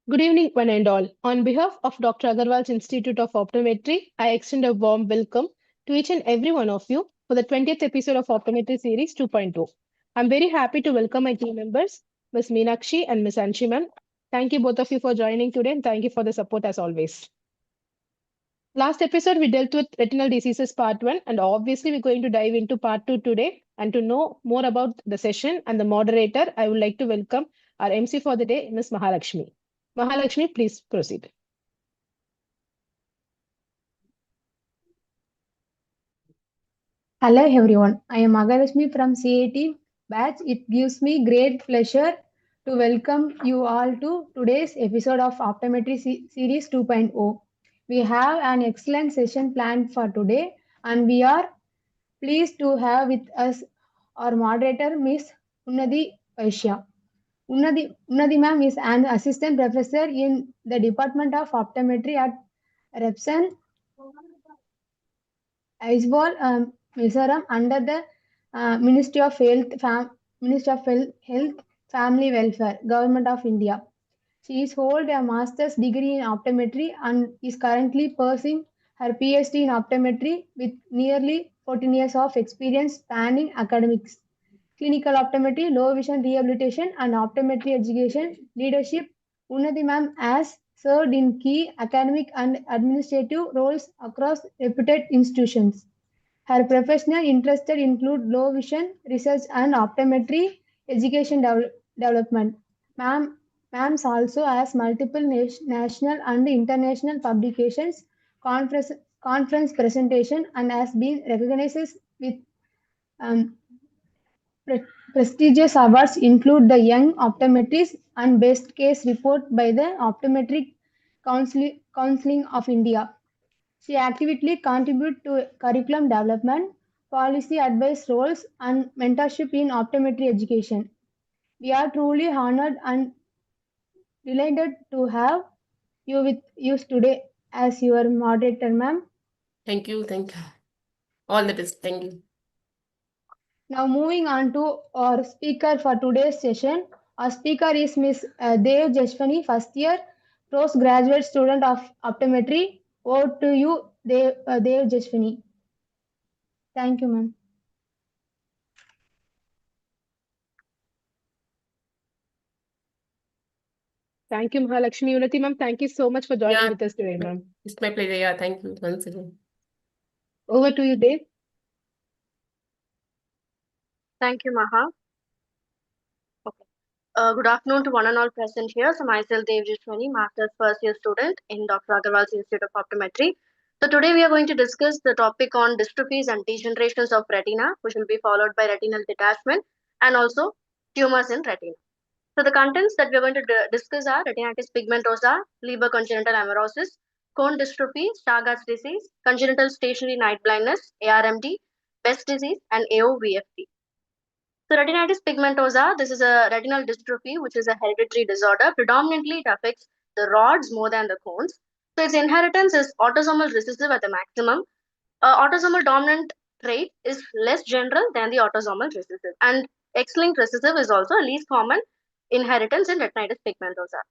Good evening, one and all. On behalf of Dr. Agarwal's Institute of Optometry, I extend a warm welcome to each and every one of you for the 20th episode of Optometry Series 2.0. I'm very happy to welcome my team members, Ms. Meenakshi and Ms. Anshiman. Thank you both of you for joining today and thank you for the support as always. Last episode, we dealt with retinal diseases part 1, and obviously, we're going to dive into part 2 today. And to know more about the session and the moderator, I would like to welcome our MC for the day, Ms. Mahalakshmi. Mahalakshmi, please proceed. Hello everyone, I am Mahalakshmi from CAT batch. It gives me great pleasure to welcome you all to today's episode of Optometry Series 2.0. We have an excellent session planned for today and we are pleased to have with us our moderator Miss Unnati Vaishya. Unnati ma'am is an assistant professor in the Department of Optometry at Repson Aizwal, Mizoram under the Ministry of Health, Family Welfare, Government of India. She is hold a master's degree in optometry and is currently pursuing her PhD in optometry with nearly 14 years of experience spanning academics, clinical optometry, low vision rehabilitation, and optometry education leadership. Unnati ma'am has served in key academic and administrative roles across reputed institutions. Her professional interests include low vision research and optometry education development. Ma'am, Ma'ams also has multiple national and international publications, conference, conference presentation, and has been recognized with um, pre- prestigious awards include the Young Optometrist and Best Case Report by the Optometric Council of India. She actively contributes to curriculum development, policy advice roles, and mentorship in optometry education. We are truly honored and delighted to have you with us today as your moderator, ma'am. Thank you. All the best. Thank you. Now, moving on to our speaker for today's session. Our speaker is Miss Devjaswani, first year postgraduate student of optometry. Over to you, Devjaswani. Thank you, ma'am. Thank you, Mahalakshmi. Unnati ma'am, thank you so much for joining with us today, ma'am. It's my pleasure. Yeah, thank you once again. Over to you, Dave. Thank you, Maha. Okay. Good afternoon to one and all present here. So myself, Devjaswani, Master's first year student in Dr. Agarwal's Institute of Optometry. So today we are going to discuss the topic on dystrophies and degenerations of retina, which will be followed by retinal detachment and also tumors in retina. So the contents that we are going to discuss are retinitis pigmentosa, Leber congenital amaurosis, cone dystrophy, Stargardt's disease, congenital stationary night blindness, ARMD, Best disease, and AOVFD. So retinitis pigmentosa, this is a retinal dystrophy, which is a hereditary disorder. Predominantly, it affects the rods more than the cones. So its inheritance is autosomal recessive at the maximum. Autosomal dominant trait is less general than the autosomal recessive. And X-linked recessive is also a least common inheritance in retinitis pigmentosa.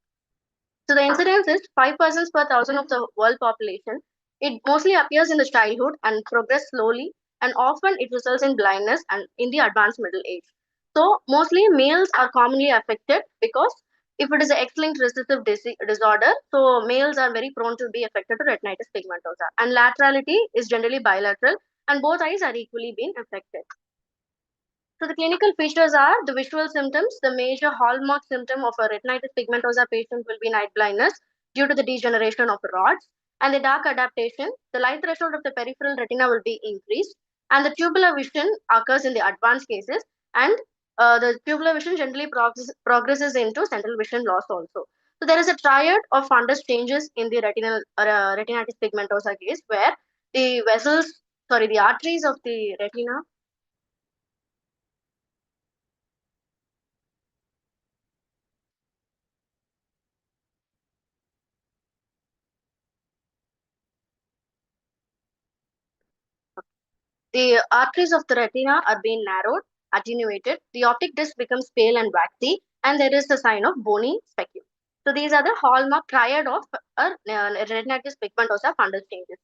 So the incidence is 5 persons per thousand of the world population. It mostly appears in the childhood and progress slowly, and often it results in blindness and in the advanced middle age. So mostly males are commonly affected because if it is an X-linked recessive disorder, so males are very prone to be affected to retinitis pigmentosa. And laterality is generally bilateral, and both eyes are equally being affected. So the clinical features are the visual symptoms. The major hallmark symptom of a retinitis pigmentosa patient will be night blindness due to the degeneration of the rods. And the dark adaptation, the light threshold of the peripheral retina will be increased. And the tubular vision occurs in the advanced cases. And the tubular vision generally progresses into central vision loss also. So there is a triad of fundus changes in the retinitis pigmentosa case where the the arteries of the retina the arteries of the retina are being narrowed, attenuated, the optic disc becomes pale and waxy, and there is a sign of bony speculum. So these are the hallmark triad of retinitis pigmentosa fundus changes.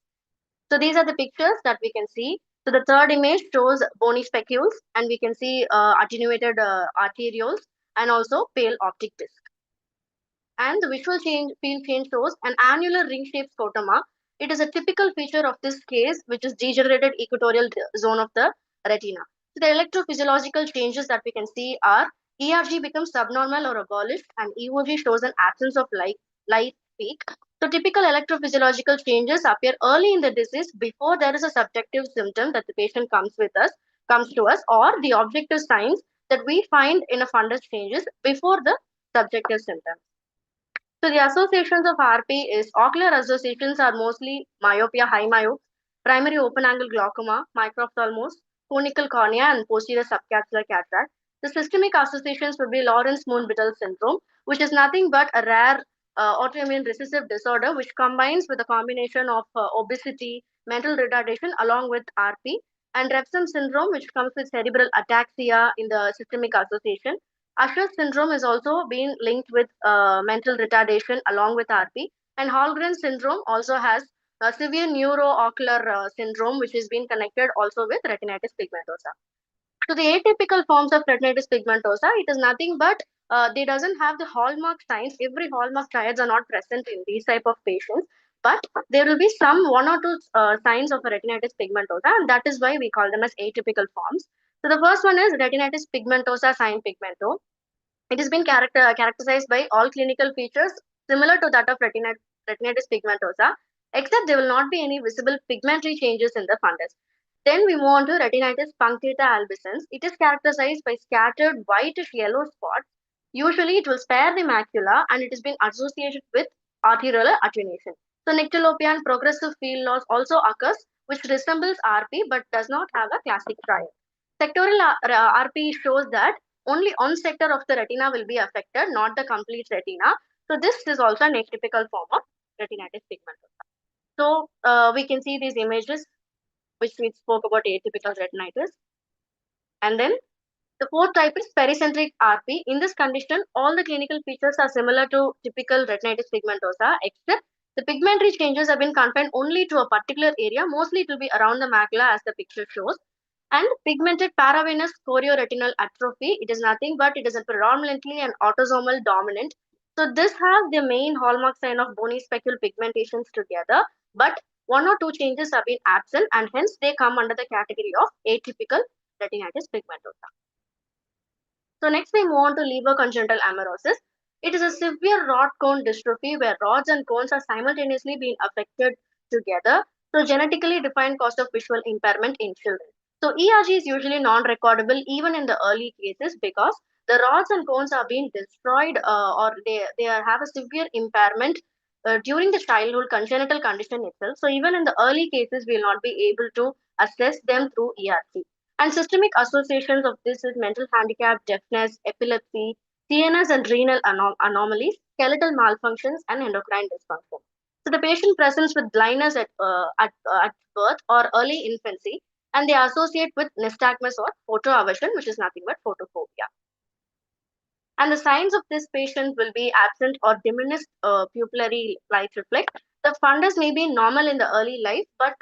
So these are the pictures that we can see. So the third image shows bony specules, and we can see attenuated arterioles and also pale optic disc. And the visual field change shows an annular ring-shaped scotoma. It is a typical feature of this case, which is degenerated equatorial zone of the retina. So the electrophysiological changes that we can see are ERG becomes subnormal or abolished, and EOG shows an absence of light peak. So typical electrophysiological changes appear early in the disease before there is a subjective symptom that the patient comes to us, or the objective signs that we find in a fundus changes before the subjective symptoms. So the associations of RP is ocular associations are mostly myopia, high myopes, primary open angle glaucoma, microphthalmos, conical cornea, and posterior subcapsular cataract. The systemic associations would be Lawrence-Moon-Biddle syndrome, which is nothing but a rare autoimmune recessive disorder which combines with a combination of obesity, mental retardation along with RP, and Refsum syndrome, which comes with cerebral ataxia in the systemic association. Usher syndrome is also being linked with mental retardation along with RP, and Hallgren syndrome also has a severe neuroocular syndrome, which is being connected also with retinitis pigmentosa. So the atypical forms of retinitis pigmentosa, it is nothing but they doesn't have the hallmark signs. Every hallmark triads are not present in these type of patients, but there will be some one or two signs of a retinitis pigmentosa, and that is why we call them as atypical forms. So the first one is retinitis pigmentosa sign pigmento. It has been characterized by all clinical features similar to that of retinitis pigmentosa, except there will not be any visible pigmentary changes in the fundus. Then we move on to retinitis punctata albicans. It is characterized by scattered whitish yellow spots. Usually, it will spare the macula, and it has been associated with arteriolar attenuation. So, nyctalopia and progressive field loss also occurs, which resembles RP but does not have a classic triad. Sectorial RP shows that only one sector of the retina will be affected, not the complete retina. So this is also an atypical form of retinitis pigmentosa. So we can see these images which we spoke about atypical retinitis. And then the fourth type is pericentric RP. In this condition, all the clinical features are similar to typical retinitis pigmentosa, except the pigmentary changes have been confined only to a particular area. Mostly it will be around the macula as the picture shows. And pigmented paravenous chorioretinal atrophy, it is nothing but it is a predominantly an autosomal dominant. So this has the main hallmark sign of bony specule pigmentations together, but one or two changes have been absent, and hence they come under the category of atypical retinitis pigmentosa. So next we move on to Leber congenital amaurosis. It is a severe rod cone dystrophy where rods and cones are simultaneously being affected together. So genetically defined cause of visual impairment in children. So ERG is usually non-recordable even in the early cases because the rods and cones are being destroyed or they have a severe impairment during the childhood congenital condition itself. So even in the early cases, we will not be able to assess them through ERG. And systemic associations of this is mental handicap, deafness, epilepsy, CNS and renal anomalies, skeletal malfunctions, and endocrine dysfunction. So the patient presents with blindness at birth or early infancy, and they associate with nystagmus or photoaversion, which is nothing but photophobia. And the signs of this patient will be absent or diminished pupillary light reflex. The fundus may be normal in the early life, but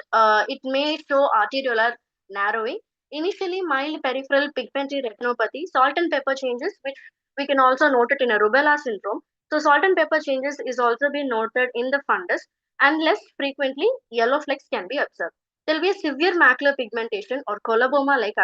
it may show arteriolar narrowing. Initially, mild peripheral pigmentary retinopathy, salt and pepper changes, which we can also note it in a rubella syndrome. So, salt and pepper changes is also been noted in the fundus, and less frequently, yellow flecks can be observed. There will be a severe macular pigmentation or coloboma like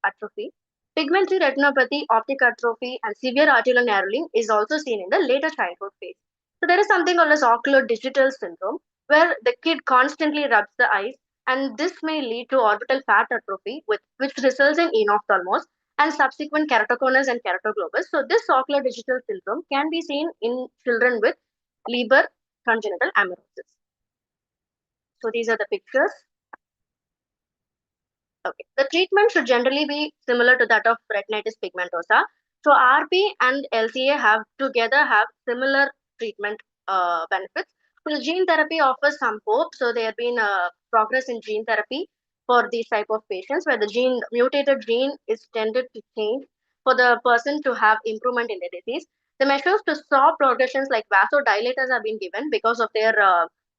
atrophy. Pigmentary retinopathy, optic atrophy, and severe arterial narrowing is also seen in the later childhood phase. So there is something called as ocular digital syndrome, where the kid constantly rubs the eyes, and this may lead to orbital fat atrophy, which results in enophthalmos and subsequent keratoconus and keratoglobus. So this ocular digital syndrome can be seen in children with Leber congenital amaurosis. So these are the pictures. Okay. The treatment should generally be similar to that of retinitis pigmentosa. So RP and LCA have similar treatment benefits. So the gene therapy offers some hope. So there have been progress in gene therapy for these type of patients where the mutated gene is tended to change for the person to have improvement in the disease. The measures to stop progressions like vasodilators have been given because of their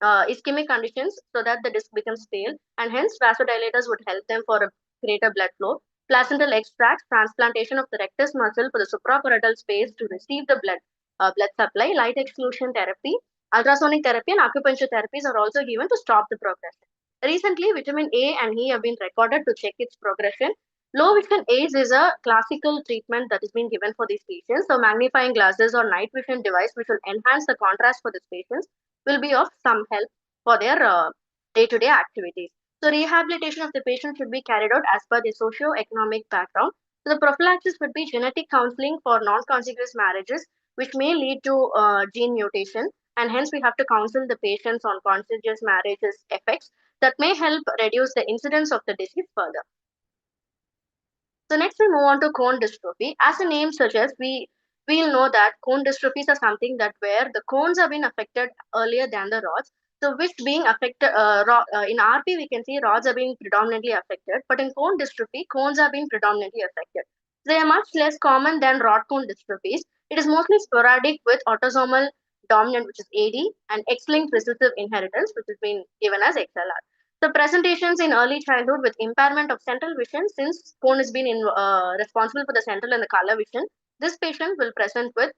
ischemic conditions, so that the disc becomes stale, and hence vasodilators would help them for a greater blood flow. Placental extracts, transplantation of the rectus muscle for the supraparietal space to receive the blood supply, light exclusion therapy, ultrasonic therapy, and acupuncture therapies are also given to stop the progression. Recently, vitamin A and E have been recorded to check its progression. Low vision aids is a classical treatment that is being given for these patients. So, magnifying glasses or night vision device, which will enhance the contrast for these patients, will be of some help for their day-to-day activities. So, rehabilitation of the patient should be carried out as per the socio-economic background. So, the prophylaxis would be genetic counseling for non-contiguous marriages, which may lead to gene mutation, and hence we have to counsel the patients on contiguous marriages effects that may help reduce the incidence of the disease further. So next we move on to cone dystrophy. As the name suggests, we'll know that cone dystrophies are something that where the cones have been affected earlier than the rods. So which being affected in RP we can see rods are being predominantly affected, but in cone dystrophy cones are being predominantly affected. They are much less common than rod cone dystrophies. It is mostly sporadic with autosomal dominant, which is AD, and X-linked recessive inheritance, which has been given as XLR. The presentations in early childhood with impairment of central vision, since cone has been responsible for the central and the color vision, this patient will present with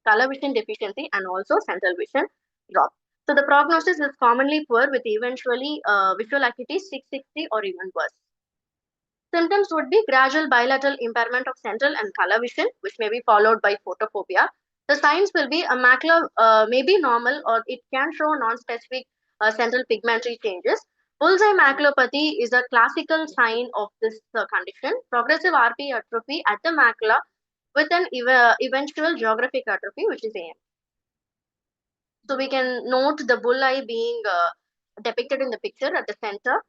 color vision deficiency and also central vision drop. So the prognosis is commonly poor with eventually visual acuity 660 or even worse. Symptoms would be gradual bilateral impairment of central and color vision, which may be followed by photophobia. The signs will be a macula may be normal or it can show non-specific central pigmentary changes. Bullseye maculopathy is a classical sign of this condition. Progressive RP atrophy at the macula with an eventual geographic atrophy, which is AM. So we can note the bullseye being depicted in the picture at the center.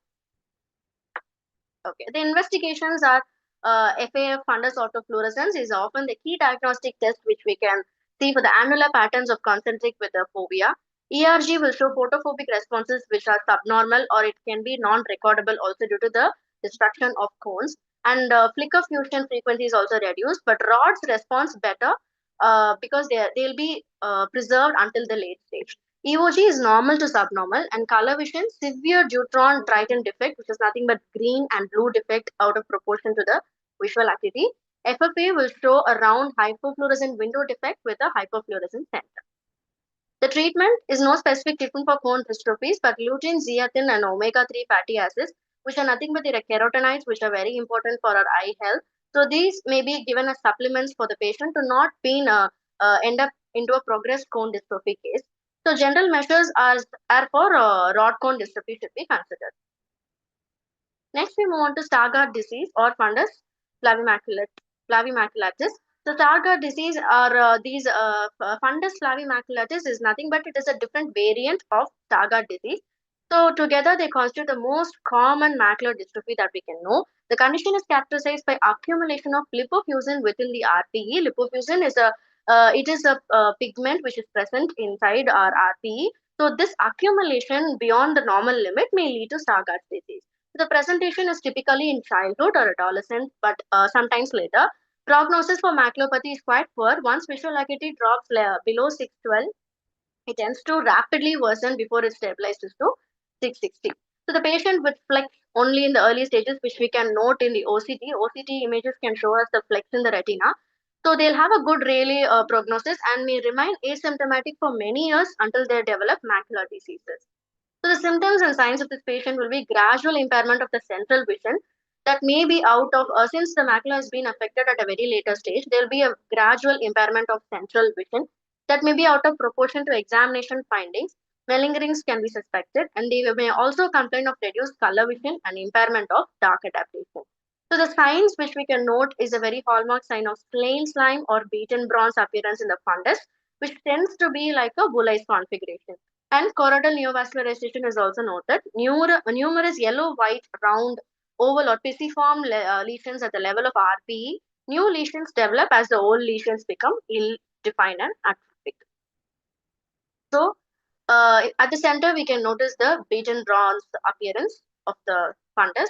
Okay, the investigations are FAF fundus autofluorescence is often the key diagnostic test which we can see for the annular patterns of concentric with the phobia. ERG will show photophobic responses which are subnormal or it can be non-recordable also due to the destruction of cones. And flicker fusion frequency is also reduced, but rods response better because they'll be preserved until the late stage. EOG is normal to subnormal, and color vision, severe deuteron Triton defect, which is nothing but green and blue defect out of proportion to the visual acuity. FFA will show a round hypofluorescent window defect with a hypofluorescent center. The treatment is no specific treatment for cone dystrophies, but lutein, zeaxanthin, and omega-3 fatty acids, which are nothing but the carotenoids, which are very important for our eye health. So these may be given as supplements for the patient to not end up into a progressed cone dystrophy case. So general measures are for rod cone dystrophy should be considered. Next, we move on to Stargardt disease or fundus flavimaculatus. So Stargardt disease or these fundus flavimaculatus is nothing but it is a different variant of Stargardt disease. So together they constitute the most common macular dystrophy that we can know. The condition is characterized by accumulation of lipofuscin within the RPE. Lipofuscin is a pigment which is present inside our RPE. So this accumulation beyond the normal limit may lead to Stargardt disease. The presentation is typically in childhood or adolescence, but sometimes later. Prognosis for maculopathy is quite poor. Once visual acuity drops below 612, it tends to rapidly worsen before it stabilizes to 660. So the patient with flex only in the early stages, which we can note in the OCT. OCT images can show us the flex in the retina. So they'll have a good really prognosis and may remain asymptomatic for many years until they develop macular diseases. So the symptoms and signs of this patient will be gradual impairment of the central vision that may be out of, since the macula has been affected at a very later stage, there will be a gradual impairment of central vision that may be out of proportion to examination findings. Malingerings can be suspected and they may also complain of reduced color vision and impairment of dark adaptation. So the signs which we can note is a very hallmark sign of plain slime or beaten bronze appearance in the fundus, which tends to be like a bull's configuration. And choroidal neovascularization is also noted. Numerous yellow, white, round, oval or pisiform lesions at the level of RPE. New lesions develop as the old lesions become ill-defined and atrophic. So, at the center, we can notice the beaten bronze appearance of the fundus.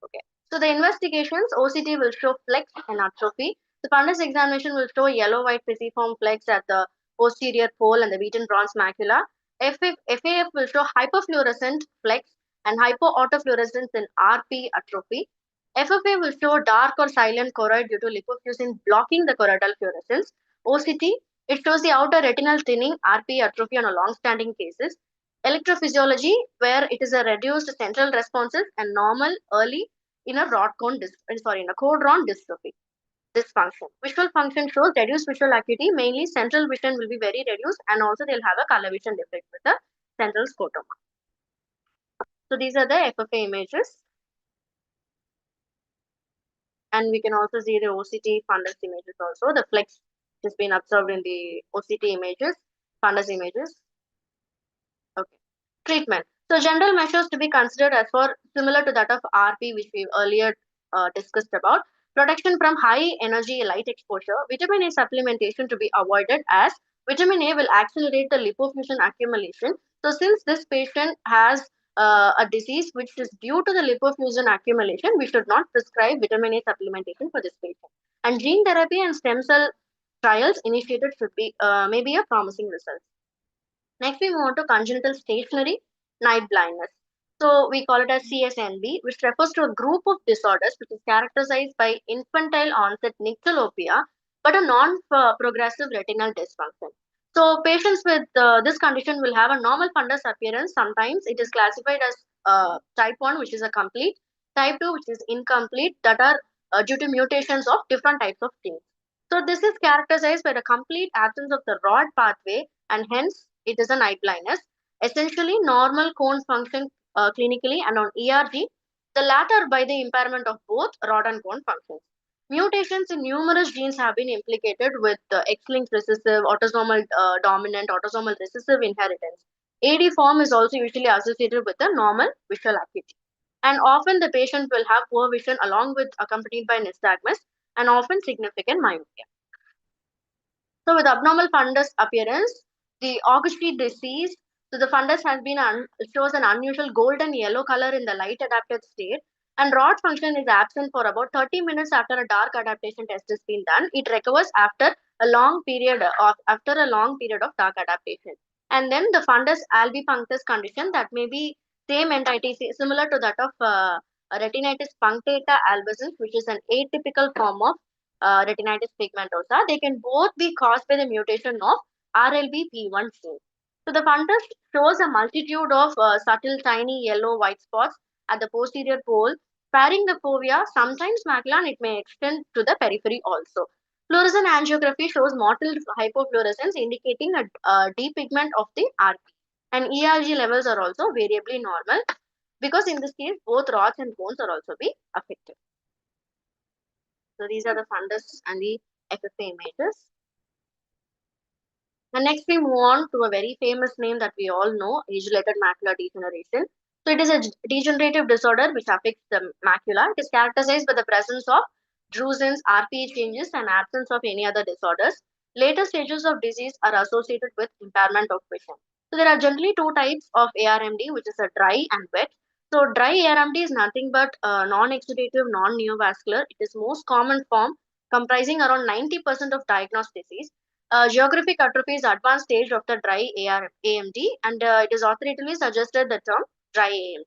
Okay. So, the investigations, OCT will show flex and atrophy. The fundus examination will show yellow-white pisiform flecks at the posterior pole and the beaten bronze macula. FAF will show hyperfluorescent flecks and hypoautofluorescence in RP atrophy. FFA will show dark or silent choroid due to lipofuscin blocking the choroidal fluorescence. OCT, it shows the outer retinal thinning, RP atrophy on a long-standing cases. Electrophysiology, where it is a reduced central responses and normal early in a in a code-drawn dystrophy. This function. Visual function shows reduced visual acuity, mainly central vision will be very reduced, and also they'll have a color vision defect with the central scotoma. So these are the FFA images. And we can also see the OCT fundus images also. The flex has been observed in the OCT images, fundus images. Okay. Treatment. So general measures to be considered as for similar to that of RP, which we earlier discussed about. Protection from high energy light exposure. Vitamin A supplementation to be avoided, as vitamin A will accelerate the lipofuscin accumulation. So since this patient has a disease which is due to the lipofuscin accumulation, we should not prescribe vitamin A supplementation for this patient. And gene therapy and stem cell trials initiated should be maybe a promising result. Next, we move on to congenital stationary night blindness. So we call it as CSNB, which refers to a group of disorders which is characterized by infantile onset nyctalopia, but a non-progressive retinal dysfunction. So patients with this condition will have a normal fundus appearance. Sometimes it is classified as type 1, which is a complete, type 2, which is incomplete, that are due to mutations of different types of genes. So this is characterized by the complete absence of the rod pathway, and hence it is a night blindness. Essentially, normal cone function clinically and on ERG, the latter by the impairment of both rod and cone functions. Mutations in numerous genes have been implicated with X-linked recessive, autosomal dominant, autosomal recessive inheritance. AD form is also usually associated with a normal visual acuity. And often the patient will have poor vision along with accompanied by nystagmus and often significant myopia. So with abnormal fundus appearance, the Augusti disease, so the fundus has been shows an unusual golden yellow color in the light adapted state, and rod function is absent for about 30 minutes after a dark adaptation test has been done. It recovers after a long period of dark adaptation. And then the fundus albipunctus condition, that may be same entity similar to that of retinitis punctata albicans, which is an atypical form of retinitis pigmentosa. They can both be caused by the mutation of RLBP1 gene. So the fundus shows a multitude of subtle tiny yellow-white spots at the posterior pole, sparing the fovea, sometimes macula, and it may extend to the periphery also. Fluorescent angiography shows mottled hypofluorescence indicating a depigment of the RP. And ERG levels are also variably normal, because in this case both rods and cones are also be affected. So these are the fundus and the FFA images. And next we move on to a very famous name that we all know, age-related macular degeneration. So it is a degenerative disorder which affects the macula. It is characterized by the presence of drusen's, RPE changes, and absence of any other disorders. Later stages of disease are associated with impairment of vision. So there are generally two types of ARMD, which is a dry and wet. So dry ARMD is nothing but non-exudative, non-neovascular. It is most common form, comprising around 90% of diagnosed disease. Geographic atrophy is advanced stage of the dry AMD, and it is authoritatively suggested the term dry AMD.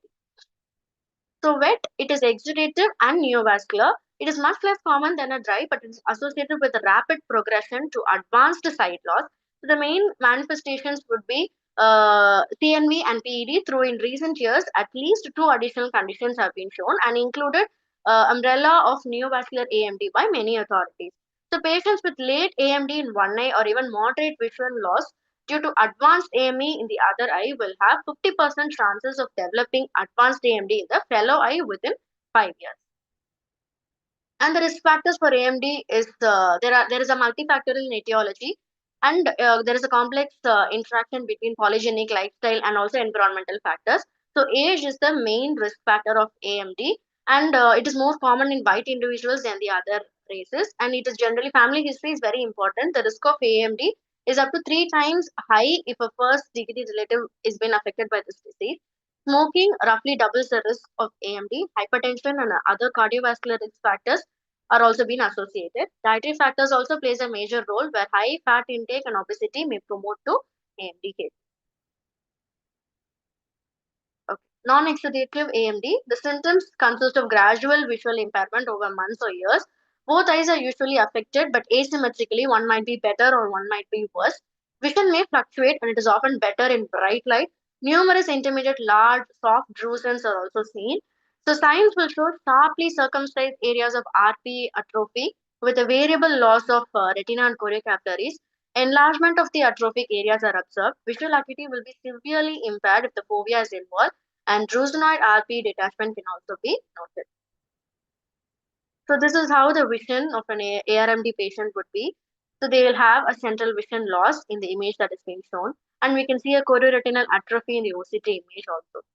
So wet, it is exudative and neovascular. It is much less common than a dry, but it is associated with a rapid progression to advanced sight loss. So the main manifestations would be CNV and PED. Through in recent years, at least two additional conditions have been shown and included umbrella of neovascular AMD by many authorities. So patients with late AMD in one eye or even moderate visual loss due to advanced AME in the other eye will have 50% chances of developing advanced AMD in the fellow eye within 5 years. And the risk factors for AMD is there is a multifactorial etiology, and there is a complex interaction between polygenic lifestyle and also environmental factors. So age is the main risk factor of AMD, and it is more common in white individuals than the other races, and it is generally family history is very important. The risk of AMD is up to 3 times high if a first degree relative is been affected by this disease. Smoking roughly doubles the risk of AMD. Hypertension and other cardiovascular risk factors are also been associated. Dietary factors also plays a major role where high fat intake and obesity may promote to AMD cases. Okay. Non-exudative AMD. The symptoms consist of gradual visual impairment over months or years. Both eyes are usually affected, but asymmetrically, one might be better or one might be worse. Vision may fluctuate, and it is often better in bright light. Numerous intermediate, large, soft drusen are also seen. So, signs will show sharply circumcised areas of RP atrophy with a variable loss of retina and choriocapillaries. Enlargement of the atrophic areas are observed. Visual acuity will be severely impaired if the fovea is involved, and drusenoid RP detachment can also be noted. So this is how the vision of an ARMD patient would be. So they will have a central vision loss in the image that is being shown, and we can see a chorioretinal atrophy in the OCT image also.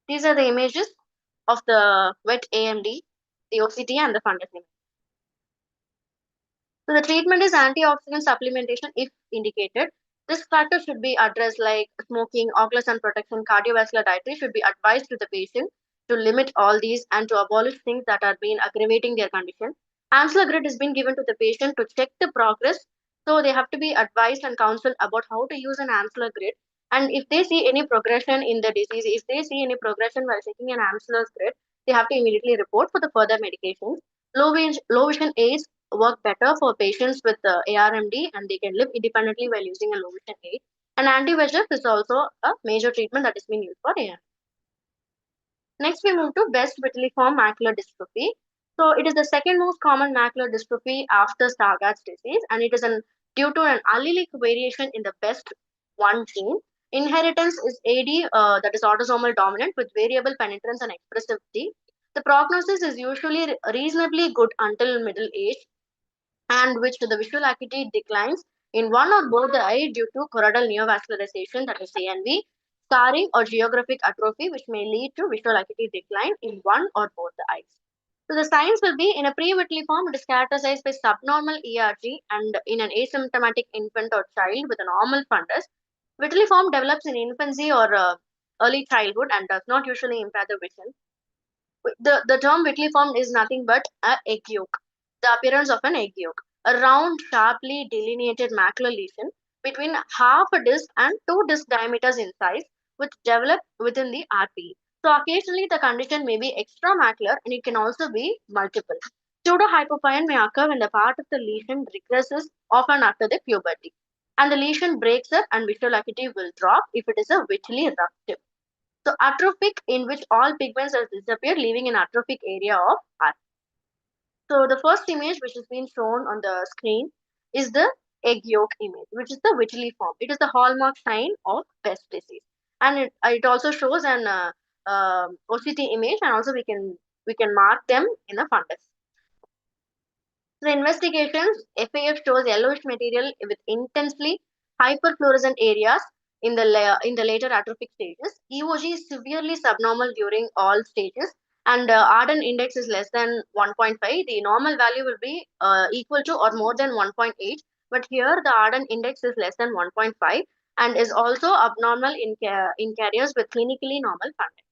These are the images of the wet AMD, the OCT, and the fundus image. So the treatment is antioxidant supplementation if indicated. This factor should be addressed like smoking, ocular sun protection, cardiovascular dietary should be advised to the patient to limit all these and to abolish things that are being aggravating their condition. Amsler grid has been given to the patient to check the progress. So they have to be advised and counseled about how to use an Amsler grid. And if they see any progression in the disease, if they see any progression while checking an Amsler's grid, they have to immediately report for the further medications. Low vision aids work better for patients with ARMD, and they can live independently while using a low vision aid. And anti-VEGF is also a major treatment that is being used for ARMD. Next, we move to Best vitelliform macular dystrophy. So it is the second most common macular dystrophy after Stargardt's disease, and it is due to an allelic variation in the BEST1 gene. Inheritance is AD, that is autosomal dominant with variable penetrance and expressivity. The prognosis is usually reasonably good until middle age, and which the visual acuity declines in one or both the eye due to choroidal neovascularization, that is CNV, scarring, or geographic atrophy, which may lead to visual acuity decline in one or both the eyes. So the signs will be in a pre-vitelliform, it is characterized by subnormal ERG, and in an asymptomatic infant or child with a normal fundus. Vitelliform develops in infancy or early childhood and does not usually impair the vision. The term vitelliform is nothing but a egg yolk, the appearance of an egg yolk, a round, sharply delineated macular lesion between half a disc and two disc diameters in size, which develop within the RPE. So occasionally the condition may be extramacular and it can also be multiple. Pseudohypopyon may occur when the part of the lesion regresses often after the puberty, and the lesion breaks up and visual acuity will drop if it is a vitally rough tip. So atrophic, in which all pigments have disappeared, leaving an atrophic area of eye. So the first image which is being shown on the screen is the egg yolk image, which is the vitelliform. It is the hallmark sign of Best disease, and it also shows an OCT image, and also we can mark them in a fundus. The investigations, FAF shows yellowish material with intensely hyperfluorescent areas in the later atrophic stages. EOG is severely subnormal during all stages, and Arden index is less than 1.5. The normal value will be equal to or more than 1.8, but here the Arden index is less than 1.5 and is also abnormal in carriers with clinically normal fundus.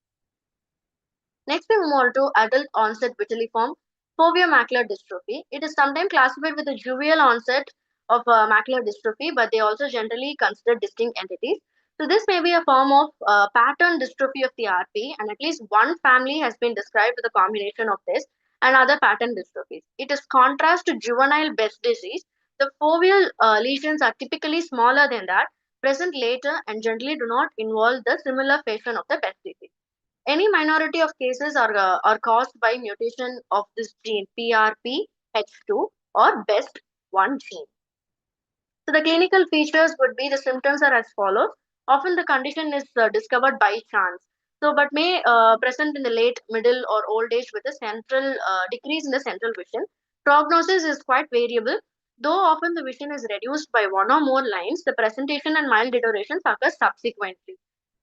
Next, we move on to adult onset vitelliform fovea macular dystrophy. It is sometimes classified with a juvenile onset of macular dystrophy, but they also generally consider distinct entities. So this may be a form of pattern dystrophy of the RP, and at least one family has been described with a combination of this and other pattern dystrophies. It is contrast to juvenile Best disease. The foveal lesions are typically smaller than that, present later, and generally do not involve the similar fashion of the Best disease. Any minority of cases are caused by mutation of this gene PRPH2 or BEST1 gene. So the clinical features would be the symptoms are as follows. Often the condition is discovered by chance. So, but may present in the late, middle, or old age with a central decrease in the central vision. Prognosis is quite variable. Though often the vision is reduced by one or more lines, the presentation and mild deterioration occurs subsequently.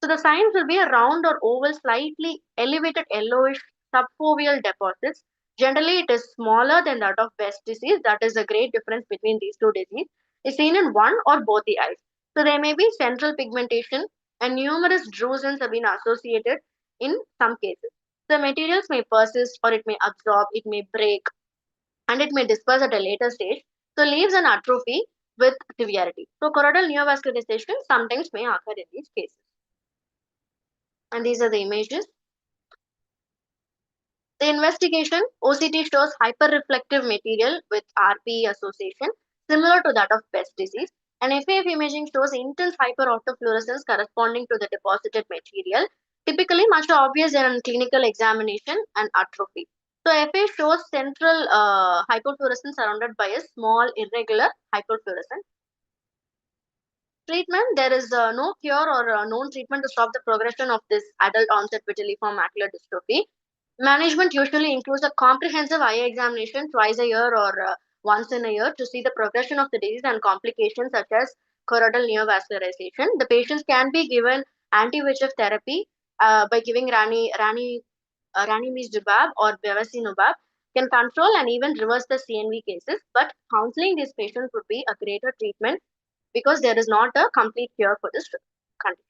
So the signs will be a round or oval, slightly elevated yellowish subfoveal deposits. Generally, it is smaller than that of Best disease. That is a great difference between these two diseases. Is seen in one or both the eyes. So there may be central pigmentation, and numerous drusens have been associated. in some cases. The materials may persist or it may absorb, it may break, and it may disperse at a later stage. So leaves an atrophy with severity. So choroidal neovascularization sometimes may occur in these cases. And these are the images. The investigation, OCT shows hyperreflective material with RPE association, similar to that of Best disease. And FAF imaging shows intense hyperautofluorescence corresponding to the deposited material, typically much obvious in clinical examination and atrophy. So FA shows central hypofluorescence surrounded by a small irregular hypofluorescence. Treatment, there is no cure or known treatment to stop the progression of this adult onset vitelliform macular dystrophy. Management usually includes a comprehensive eye examination twice a year or once in a year to see the progression of the disease and complications such as choroidal neovascularization. The patients can be given anti-VEGF therapy by giving ranibizumab or bevacizumab can control and even reverse the CNV cases, but counseling these patients would be a greater treatment because there is not a complete cure for this condition.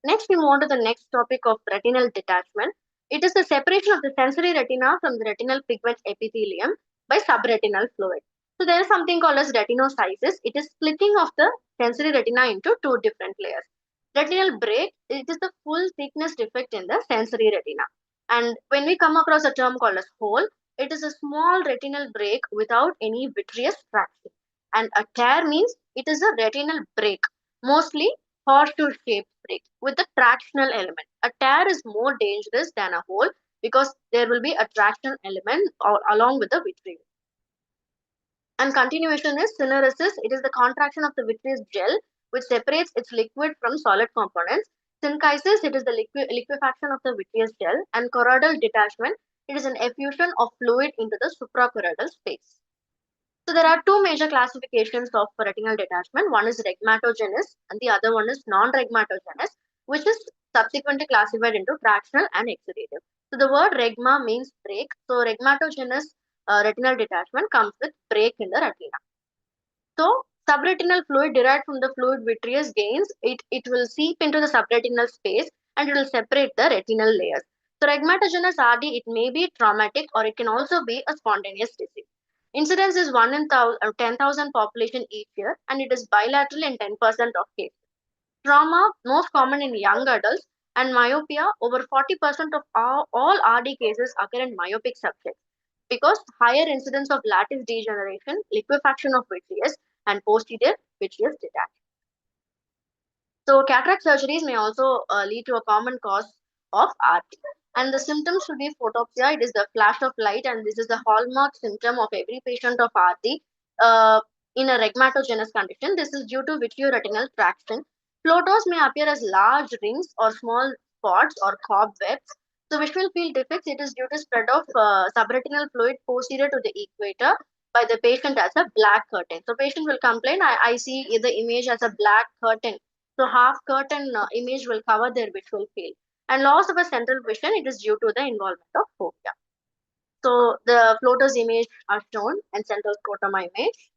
Next, we move on to the next topic of retinal detachment. It is the separation of the sensory retina from the retinal pigment epithelium by subretinal fluid. So there is something called as retinocysis. It is splitting of the sensory retina into two different layers. Retinal break, it is the full thickness defect in the sensory retina. And when we come across a term called as hole, it is a small retinal break without any vitreous fraction. And a tear means it is a retinal break, mostly horseshoe shaped break with a tractional element. A tear is more dangerous than a hole because there will be a traction element along with the vitreous. And continuation is syneresis. It is the contraction of the vitreous gel which separates its liquid from solid components. Synchisis, it is the liquefaction of the vitreous gel. And choroidal detachment, it is an effusion of fluid into the suprachoroidal space. So there are two major classifications of retinal detachment. One is regmatogenous and the other one is non-regmatogenous, which is subsequently classified into tractional and exudative. So the word regma means break. So regmatogenous retinal detachment comes with break in the retina. So subretinal fluid derived from the fluid vitreous gains, it will seep into the subretinal space and it will separate the retinal layers. So regmatogenous RD, it may be traumatic or it can also be a spontaneous disease. Incidence is 1 in 10,000 population each year and it is bilateral in 10% of cases. Trauma, most common in young adults, and myopia, over 40% of all RD cases occur in myopic subjects because higher incidence of lattice degeneration, liquefaction of vitreous, and posterior vitreous detachment. So cataract surgeries may also lead to a common cause of RT. And the symptoms should be photopsia. It is the flash of light, and this is the hallmark symptom of every patient of RT in a regmatogenous condition. This is due to vitreoretinal traction. Floaters may appear as large rings or small spots or cobwebs. So visual field defects, it is due to spread of subretinal fluid posterior to the equator by the patient as a black curtain. So patient will complain, I see the image as a black curtain. So half curtain image will cover their visual field. And loss of a central vision, it is due to the involvement of fovea. So the floaters image are shown and central scrotum image.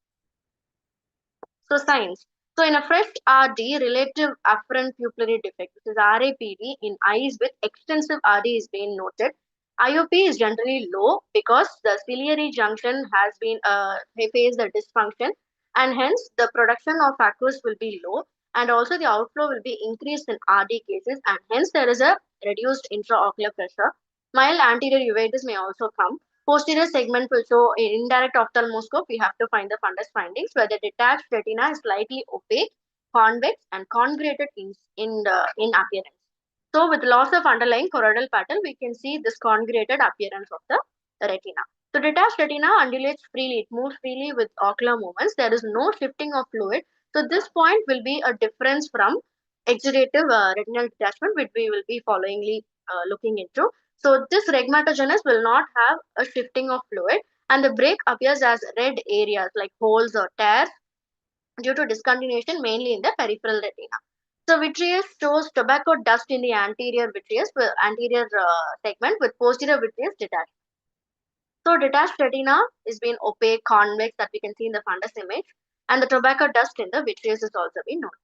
So signs. So in a fresh RD, relative afferent pupillary defect, which is RAPD, in eyes with extensive RD is being noted. IOP is generally low because the ciliary junction has been faced the dysfunction and hence the production of aqueous will be low and also the outflow will be increased in RD cases and hence there is a reduced intraocular pressure. Mild anterior uveitis may also come. Posterior segment will show in indirect ophthalmoscope. We have to find the fundus findings where the detached retina is slightly opaque, convex, and congregated in appearance. So, with loss of underlying choroidal pattern, we can see this congregated appearance of the retina. So, detached retina undulates freely; it moves freely with ocular movements. There is no shifting of fluid. So, this point will be a difference from exudative retinal detachment, which we will be followingly looking into. So this regmatogenous will not have a shifting of fluid and the break appears as red areas like holes or tears due to discontinuation mainly in the peripheral retina. So vitreous shows tobacco dust in the anterior vitreous anterior segment with posterior vitreous detached. So detached retina is being opaque, convex that we can see in the fundus image and the tobacco dust in the vitreous is also being noted.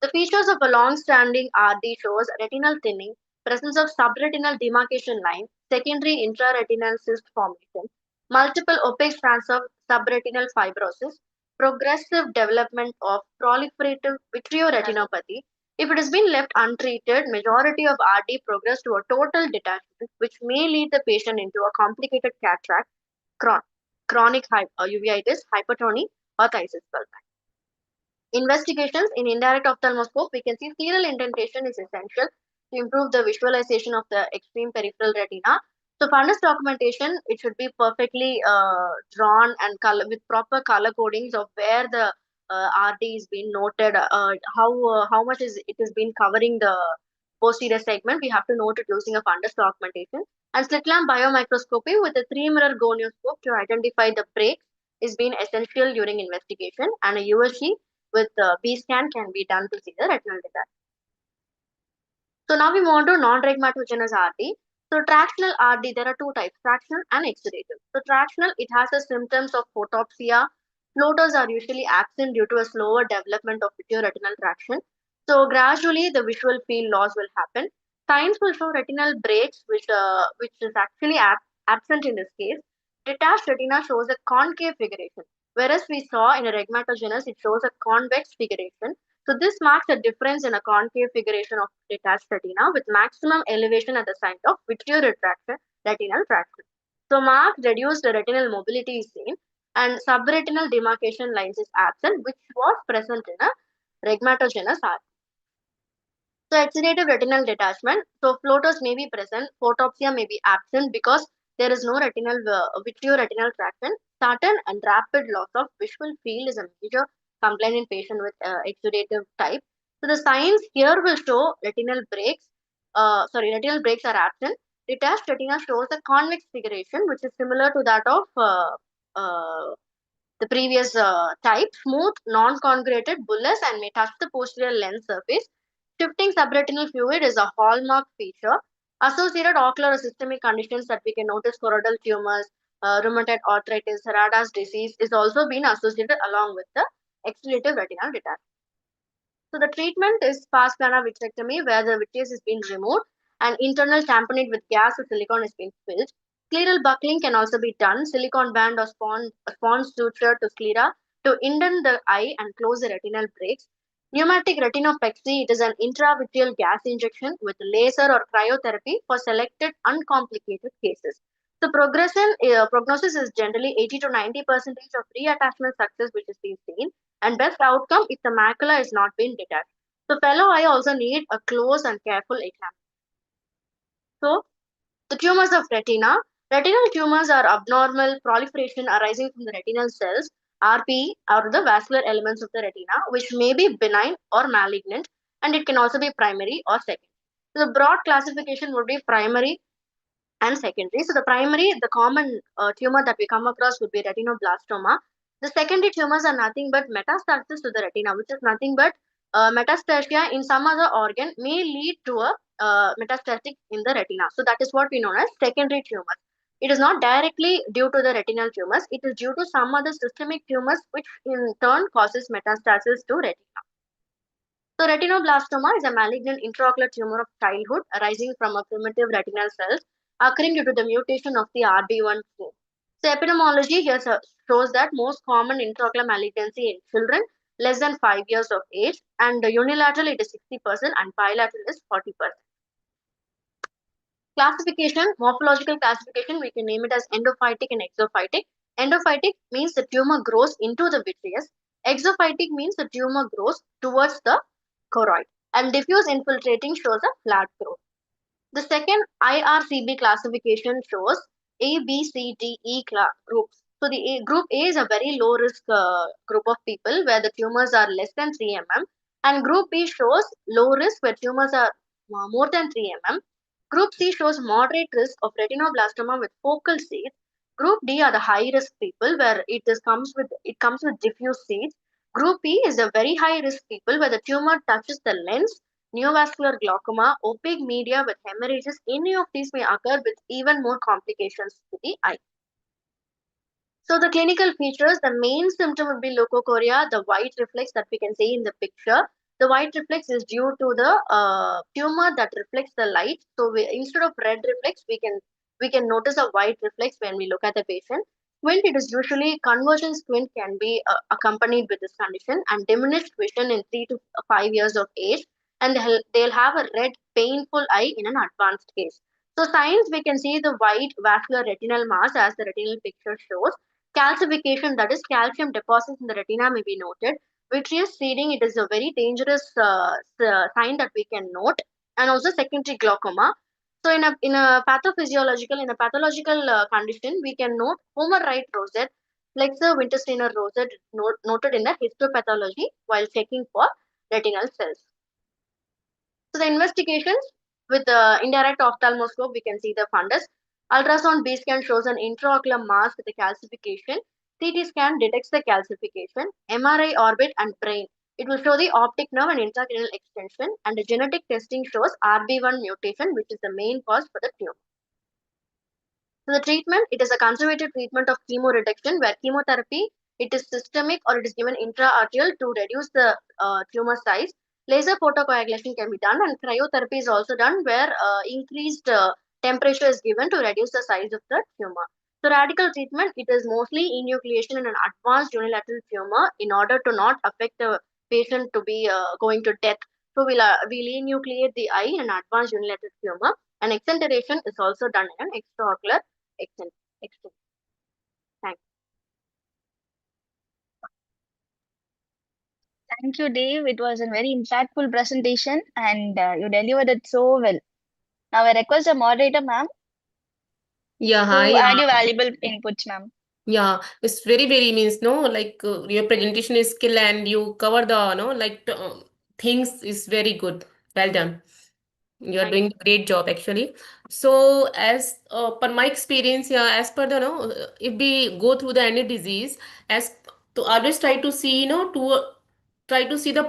The features of a long-standing RD shows retinal thinning, presence of subretinal demarcation line, secondary intraretinal cyst formation, multiple opaque strands of subretinal fibrosis, progressive development of proliferative vitreoretinopathy. If it has been left untreated, majority of RD progress to a total detachment, which may lead the patient into a complicated cataract, chronic uveitis, hypertony, or phthisis bulbi. Investigations in indirect ophthalmoscope, we can see scleral indentation is essential to improve the visualization of the extreme peripheral retina. So fundus documentation, it should be perfectly drawn and color with proper color codings of where the RD is being noted, how much is it has been covering the posterior segment. We have to note it using a fundus documentation. And slit lamp biomicroscopy with a 3-mirror gonioscope to identify the breaks is being essential during investigation, and a USG with B-scan can be done to see the retinal detachment. So now we move on to non-rhegmatogenous RD. So tractional RD, there are two types, tractional and exudative. So tractional, it has the symptoms of photopsia. Floaters are usually absent due to a slower development of vitreoretinal traction. So gradually the visual field loss will happen. Signs will show retinal breaks, which is actually absent in this case. Detached retina shows a concave figuration, whereas we saw in a rhegmatogenous, it shows a convex figuration. So this marks a difference in a concave figuration of detached retina with maximum elevation at the site of vitreoretraction, retinal traction. So marked reduced retinal mobility is seen and subretinal demarcation lines is absent, which was present in a rhegmatogenous RD. So exudative retinal detachment. So floaters may be present, photopsia may be absent because there is no retinal vitreoretinal traction. Sudden and rapid loss of visual field is a major complaint in patient with exudative type. So the signs here will show retinal breaks. Retinal breaks are absent. Detached retina shows a convex figuration, which is similar to that of the previous type, smooth, non-congregated, bullous, and may touch the posterior lens surface. Shifting subretinal fluid is a hallmark feature. Associated ocular or systemic conditions that we can notice, choroidal tumors, rheumatoid arthritis, Harada's disease, is also being associated along with the exudative retinal detachment. So the treatment is fast planar vitrectomy, where the vitreous is being removed and internal tamponade with gas or silicone is being filled. Scleral buckling can also be done. Silicone band or sponge suture to sclera to indent the eye and close the retinal breaks. Pneumatic retinopexy, it is an intravitreal gas injection with laser or cryotherapy for selected uncomplicated cases. So prognosis is generally 80 to 90% of reattachment success, which is being seen, and best outcome if the macula is not being detached. So fellow eye also need a close and careful exam. So the tumors of retina. Retinal tumors are abnormal proliferation arising from the retinal cells, RPE, or the vascular elements of the retina, which may be benign or malignant, and it can also be primary or secondary. So the broad classification would be primary and secondary. So the primary, the common tumor that we come across would be retinoblastoma. The secondary tumors are nothing but metastasis to the retina, which is nothing but metastasia in some other organ may lead to a metastatic in the retina. So that is what we know as secondary tumors. It is not directly due to the retinal tumors. It is due to some other systemic tumors, which in turn causes metastasis to retina. So retinoblastoma is a malignant intraocular tumor of childhood arising from a primitive retinal cells occurring due to the mutation of the RB1 gene. So epidemiology here shows that most common intraocular malignancy in children less than 5 years of age, and unilateral it is 60% and bilateral is 40%. Classification, morphological classification, we can name it as endophytic and exophytic. Endophytic means the tumor grows into the vitreous. Exophytic means the tumor grows towards the choroid. And diffuse infiltrating shows a flat growth. The second IRCB classification shows A, B, C, D, E groups. So the group A is a very low risk group of people where the tumors are less than 3 mm, and group B shows low risk where tumors are more than 3 mm. Group C shows moderate risk of retinoblastoma with focal seeds. Group D are the high risk people where comes with diffuse seeds. Group E is the very high risk people where the tumor touches the lens. Neovascular glaucoma, opaque media with hemorrhages, any of these may occur with even more complications to the eye. So the clinical features, the main symptom would be leukocoria, the white reflex that we can see in the picture. The white reflex is due to the tumor that reflects the light. So instead of red reflex, we can notice a white reflex when we look at the patient. Squint, it is usually convergent squint can be accompanied with this condition, and diminished vision in 3 to 5 years of age, and they'll have a red painful eye in an advanced case. So signs, we can see the white vascular retinal mass as the retinal picture shows. Calcification, that is calcium deposits in the retina, may be noted. Vitreous seeding, it is a very dangerous sign that we can note. And also secondary glaucoma. So in a pathological condition, we can note Homer right rosette, flexor intestinal rosette noted in the histopathology while checking for retinal cells. So the investigations, with the indirect ophthalmoscope, we can see the fundus. Ultrasound B scan shows an intraocular mass with a calcification. CT scan detects the calcification. MRI orbit and brain. It will show the optic nerve and intracranial extension. And the genetic testing shows RB1 mutation, which is the main cause for the tumor. So the treatment, it is a conservative treatment of chemoreduction, where chemotherapy, it is systemic or it is given intraarterial to reduce the tumor size. Laser photocoagulation can be done, and cryotherapy is also done, where increased temperature is given to reduce the size of the tumor. So radical treatment, it is mostly enucleation in an advanced unilateral tumor in order to not affect the patient to be going to death. So we'll enucleate the eye in an advanced unilateral tumor, and exenteration is also done in an extraocular extent. Thanks. Thank you, Dave. It was a very impactful presentation and you delivered it so well. Now I request the moderator, ma'am, Yeah, to hi. add your valuable inputs, ma'am. Yeah, it's very means no, like your presentation is skill and you cover the no like things is very good. Well done. You are Thank doing a great job actually. So as per my experience, yeah, as per the no, if we go through the any disease, as to always try to see, to try to see the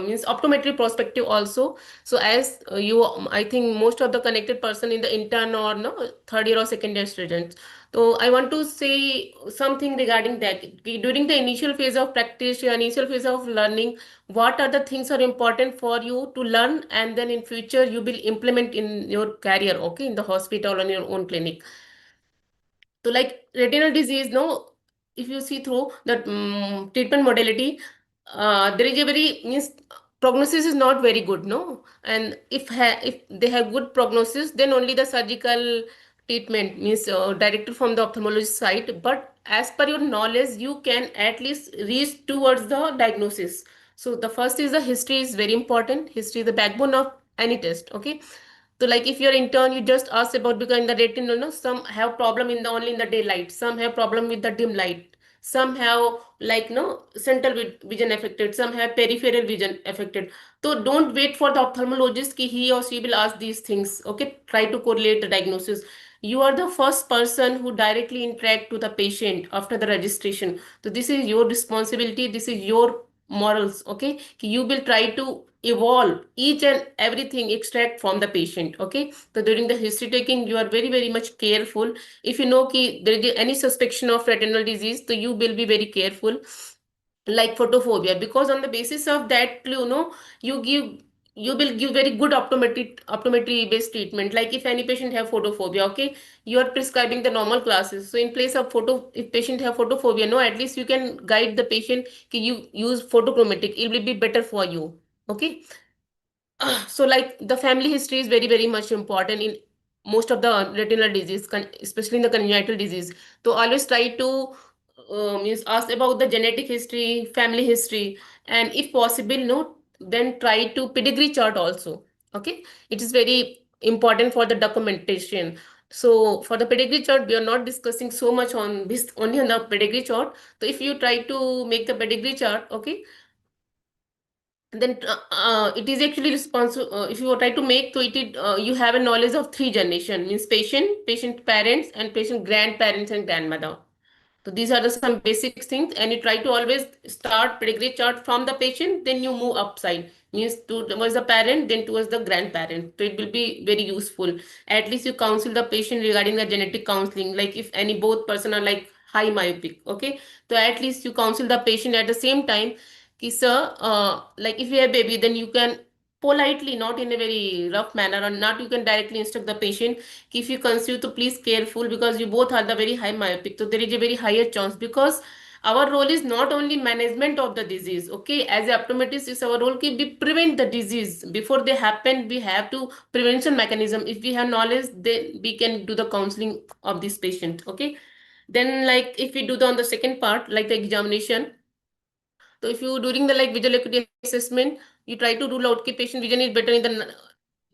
means optometry perspective also. So as you, I think most of the connected person in the intern or no third year or second year students. So I want to say something regarding that. During the initial phase of practice, your initial phase of learning, what are the things are important for you to learn, and then in future you will implement in your career, okay, in the hospital or in your own clinic. So like retinal disease, no, if you see through the treatment modality, there is a very means prognosis is not very good, no. And if they have good prognosis, then only the surgical treatment means directed from the ophthalmologist side. But as per your knowledge, you can at least reach towards the diagnosis. So the first is the history is very important. History is the backbone of any test. Okay, so like if you're intern, you just ask about because in the retinal, no, some have problem in the only in the daylight, some have problem with the dim light, some have like no central vision affected, some have peripheral vision affected. So don't wait for the ophthalmologist ki he or she will ask these things. Okay, try to correlate the diagnosis. You are the first person who directly interact to the patient after the registration. So this is your responsibility. This is your morals. Okay, Ki you will try to evolve each and everything extract from the patient. Okay, so during the history taking you are very much careful. If you know ki there is any suspicion of retinal disease, so you will be very careful. Like photophobia, because on the basis of that clue, no, you give you will give very good optometry based treatment. Like if any patient have photophobia, okay, you are prescribing the normal classes. So in place of if patient have photophobia, no, at least you can guide the patient ki you use photochromatic, it will be better for you. Okay, so like the family history is very much important in most of the retinal disease, especially in the congenital disease. So always try to means ask about the genetic history, family history, and if possible, no, then try to pedigree chart also. Okay, it is very important for the documentation. So for the pedigree chart, we are not discussing so much on this, only on the pedigree chart. So if you try to make the pedigree chart, okay, then it is actually responsible. If you try to make, so you have a knowledge of three generation, means patient parents, and patient grandparents and grandmother. So these are the some basic things, and you try to always start pedigree chart from the patient, then you move upside, means towards the parent, then towards the grandparent. So it will be very useful. At least you counsel the patient regarding the genetic counseling, like if any both person are like high myopic, okay, so at least you counsel the patient at the same time ki sir, like if you have baby, then you can politely, not in a very rough manner, or not you can directly instruct the patient ki if you conceive to please careful, because you both are the very high myopic, so there is a very higher chance, because our role is not only management of the disease. Okay, as a optometrist, is our role ki we prevent the disease before they happen. We have to prevention mechanism. If we have knowledge, then we can do the counseling of this patient. Okay, then like if we do the on the second part, like the examination, so if you during the like visual acuity assessment, you try to rule out ki patient vision is better in the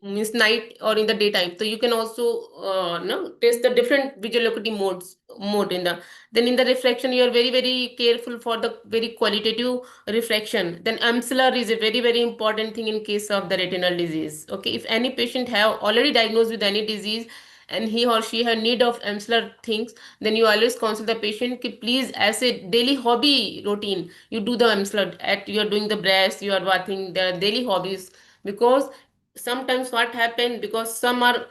means night or in the daytime. So you can also no test the different visual acuity mode in the, then in the reflection you are very careful for the very qualitative reflection. Then amsler is a very important thing in case of the retinal disease. Okay, if any patient have already diagnosed with any disease and he or she have need of amsler things, then you always counsel the patient ki please, as a daily hobby routine, you do the amsler at you are doing the breast, you are bathing, the daily hobbies. Because sometimes what happen, because some are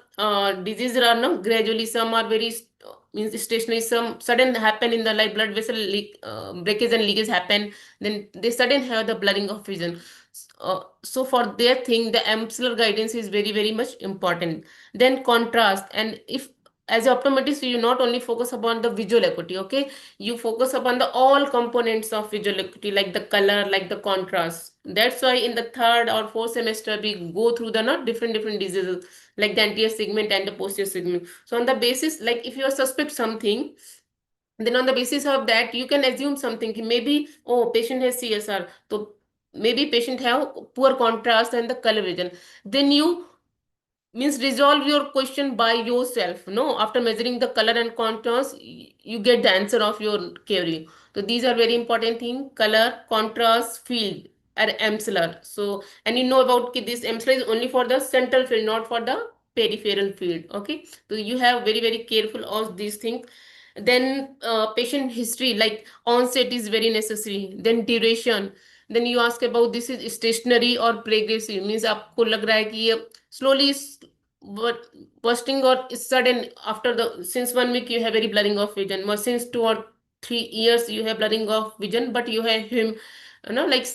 diseases are no gradually, some are very means stationary, some sudden happen in the like blood vessel leak, breakage and leakage happen, then they sudden have the blurring of vision. So for their thing, the amsler guidance is very much important. Then contrast, and if as a optometrist you not only focus upon the visual acuity, okay, you focus upon the all components of visual acuity, like the color, like the contrast. That's why in the third or fourth semester we go through the not different diseases, like the anterior segment and the posterior segment. So on the basis, like if you suspect something, then on the basis of that you can assume something ki maybe, oh, patient has CSR, so maybe patient have poor contrast and the color vision. Then you means resolve your question by yourself, no, after measuring the color and contrast, you get the answer of your query. So these are very important thing: color, contrast, field, and amsler. So and you know about ki this amsler is only for the central field, not for the peripheral field. Okay, so you have very careful of these things. Then patient history, like onset is very necessary, then duration. Then you ask about this is stationary or progressive, means आपको लग रहा है कि ये slowly but bursting or sudden after the since 1 week you have very blurring of vision, or since 2 or 3 years you have blurring of vision, but you have him, you know, like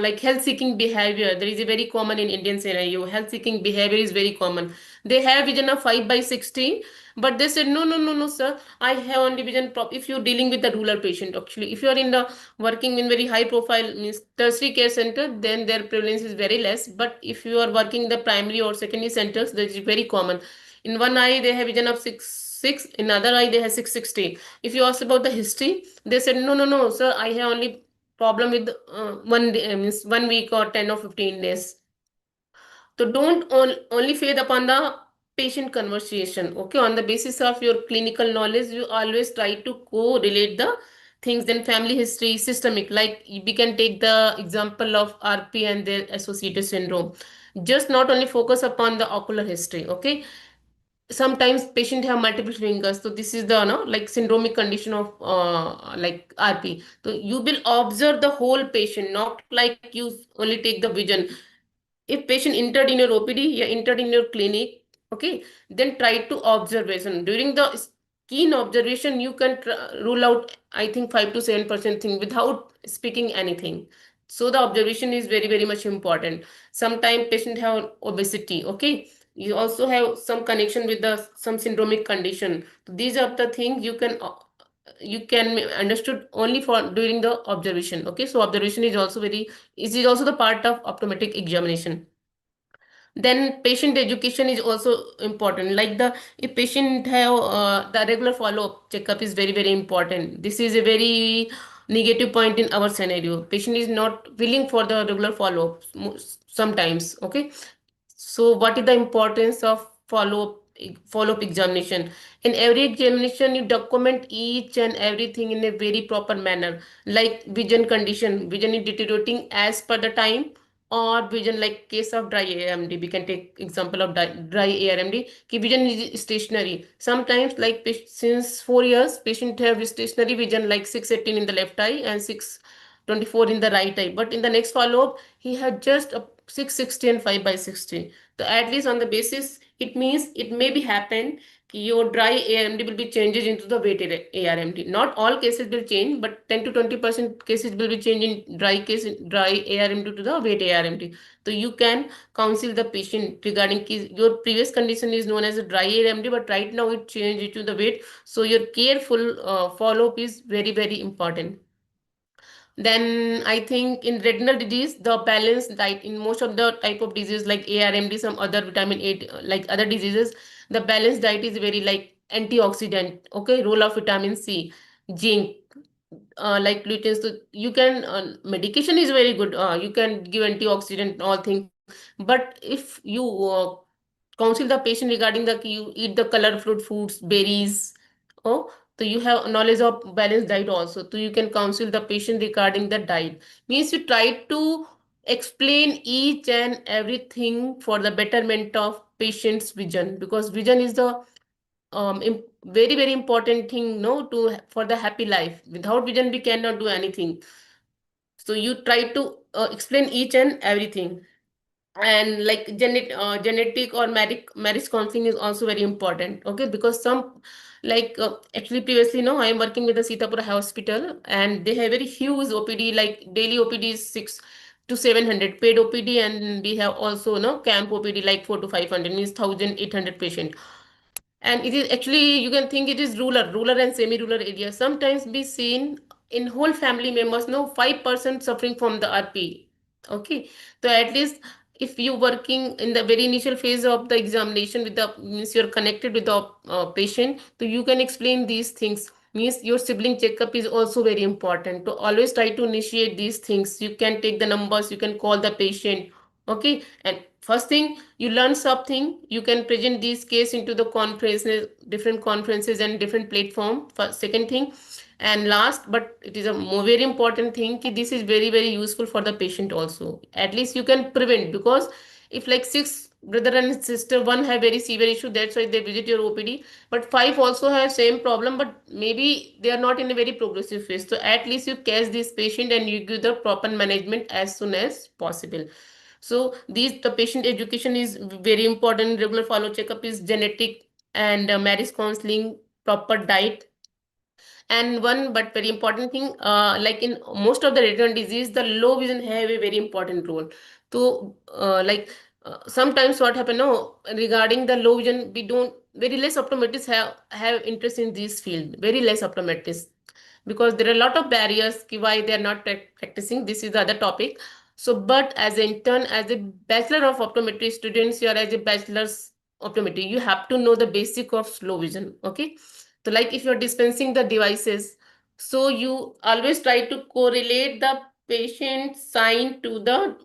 like health seeking behavior. There is a very common in Indian scenario, health seeking behavior is very common. They have vision of 5/16, but they said no sir, I have only vision if you're dealing with the rural patient. Actually, if you are in the working in very high profile means tertiary care center, then their prevalence is very less. But if you are working in the primary or secondary centers, that is very common. In one eye they have vision of 6 6, in other eye they have 6/16. If you ask about the history, they said no sir, I have only problem with one day, means 1 week or 10 or 15 days. So don't only faith upon the patient conversation. Okay, on the basis of your clinical knowledge, you always try to correlate the things. Then family history, systemic. Like we can take the example of RP and their associated syndrome. Just not only focus upon the ocular history. Okay, sometimes patient have multiple fingers, so this is the no like syndromic condition of like RP. So you will observe the whole patient, not like you only take the vision. If patient entered in your OPD, yeah, entered in your clinic, okay, then try to observation. During the keen observation, you can rule out, I think, 5 to 7% thing without speaking anything. So the observation is very much important. Sometimes patient have obesity, okay. You also have some connection with the some syndromic condition. These are the things you can understood only for during the observation. Okay, so observation is also very, it is also the part of optometric examination. Then patient education is also important, like the if patient have the regular follow-up checkup is very important. This is a very negative point in our scenario. Patient is not willing for the regular follow-up sometimes. Okay, so what is the importance of follow-up examination? In every examination you document each and everything in a very proper manner, like vision condition, vision is deteriorating as per the time, or vision, like case of dry AMD, we can take example of dry AMD ki vision is stationary. Sometimes like since 4 years patient have stationary vision, like 6/18 in the left eye and 6/24 in the right eye, but in the next follow up he had just a 6/60 and 5/60. So at least on the basis, it means it may be happen your dry ARMD will be changes into the wet ARMD. Not all cases will change, but 10 to 20% cases will be changing dry ARMD to the wet ARMD. So you can counsel the patient regarding your previous condition is known as a dry ARMD, but right now it changed into the wet. So your careful follow-up is very, very important. Then I think in retinal disease, the balanced diet in most of the type of disease like ARMD, some other vitamin A, like other diseases, the balanced diet is very like antioxidant, okay, role of vitamin C, zinc, like gluten. So you can, medication is very good. You can give antioxidant, all things. But if you counsel the patient regarding the you eat the color fruit foods, berries, oh, so you have knowledge of balanced diet also. So you can counsel the patient regarding the diet. Means you try to explain each and everything for the betterment of patient's vision, because vision is the very very important thing, no, to for the happy life. Without vision we cannot do anything. So you try to explain each and everything. And like genetic or marriage counseling is also very important, okay, because some like actually previously, no, I am working with the Sitapura hospital, and they have very huge OPD, like daily OPD is 6 to 700 paid OPD, and we have also, no, camp OPD like 4 to 500, means 1800 patient. And it is actually, you can think it is rural and semi-rural areas. Sometimes be seen in whole family members, no, 5% suffering from the RP. Okay, so at least if you working in the very initial phase of the examination with the, means you're connected with the patient, so you can explain these things. Means your sibling checkup is also very important. To always try to initiate these things. You can take the numbers, you can call the patient. Okay, and first thing, you learn something, you can present these case into the conferences, different conferences and different platform. First, second thing, and last, but it is a more very important thing, ki this is very very useful for the patient also. At least you can prevent, because if like six brother and sister, one have very severe issue, that's why they visit your OPD, but five also have same problem, but maybe they are not in a very progressive phase. So at least you catch this patient and you give the proper management as soon as possible. So these, the patient education is very important. Regular follow checkup is genetic, and marriage counseling, proper diet. And one but very important thing, like in most of the retinal disease, the low vision have a very important role. So sometimes what happen, no, regarding the low vision, we don't, very less optometrists have interest in this field, very less optometrists, because there are a lot of barriers ki why they are not practicing. This is the other topic. So but as an intern, as a bachelor of optometry students, you are as a bachelor's optometry, you have to know the basic of slow vision. Okay, so like if you're dispensing the devices, so you always try to correlate the patient sign to the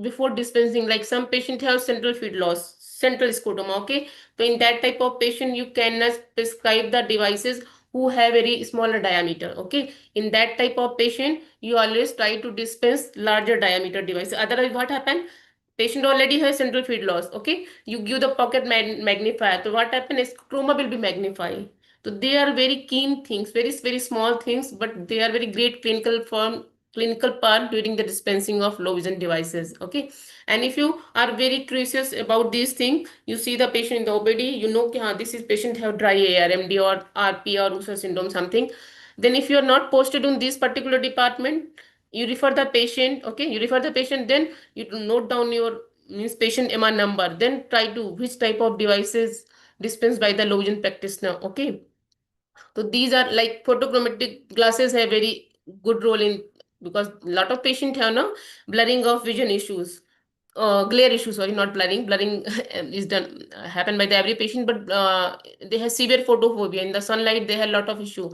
before dispensing. Like some patient have central field loss, central scotoma. Okay, so in that type of patient, you cannot prescribe the devices who have very smaller diameter. Okay, in that type of patient, you always try to dispense larger diameter devices. Otherwise, what happen? Patient already has central field loss. Okay, you give the pocket magnifier. So what happen is chroma will be magnified. So they are very keen things, very very small things, but they are very great clinical part during the dispensing of low vision devices. Okay, and if you are very curious about these things, you see the patient in the OPD, you know कि हाँ, this is patient have dry ARMD or RP or Usher syndrome something. Then if you are not posted on this particular department, you refer the patient. Okay, you refer the patient, then you note down your means patient MR number, then try to which type of devices dispensed by the low vision practitioner. Okay, so these are like photochromatic glasses have very good role in, because a lot of patients have no blurring of vision issues, glare issue, sorry, not blurring. Blurring is done happen by the every patient, but they have severe photophobia. In the sunlight, they have a lot of issue.